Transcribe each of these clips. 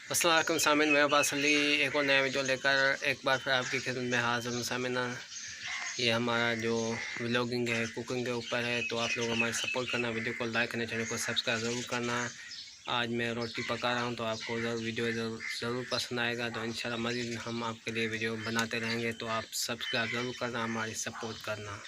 अस्सलाम वालेकुम सामिन, मैं अब्बास अली एक और नया वीडियो लेकर एक बार फिर आपकी खिदमत में हाज़िर हूँ। सामिना, ये हमारा जो व्लॉगिंग है कुकिंग के ऊपर है, तो आप लोग हमारे सपोर्ट करना, वीडियो को लाइक करना, चैनल को सब्सक्राइब ज़रूर करना। आज मैं रोटी पका रहा हूँ, तो आपको वीडियो ज़रूर पसंद आएगा। तो इंशाल्लाह मज़ीद हम आपके लिए वीडियो बनाते रहेंगे, तो आप सब्सक्राइब ज़रूर करना, हमारी सपोर्ट करना।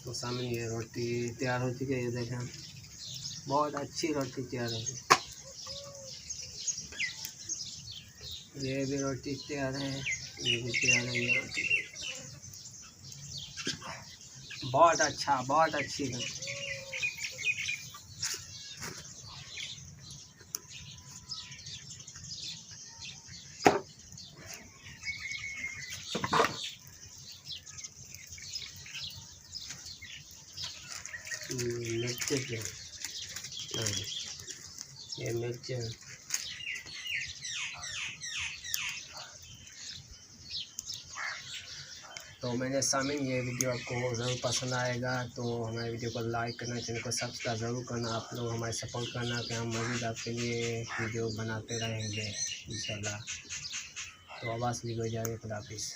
तो सामने ये रोटी तैयार हो चुकी है, ये देखें बहुत अच्छी रोटी तैयार हो गई। ये भी रोटी तैयार है, ये भी तैयार है। ये रोटी बहुत अच्छा, बहुत अच्छी है। मिर्च है, ये मिर्च है। तो मैंने सामिन, ये वीडियो आपको ज़रूर पसंद आएगा, तो हमारे वीडियो को लाइक करना, चैनल को सब्सक्राइब ज़रूर करना। आप लोग हमारे सपोर्ट करना कि हम मज़ीद आपके लिए वीडियो बनाते रहेंगे इंशाल्लाह। तो अब्बास ली को जाए, खुदा हाफिज़।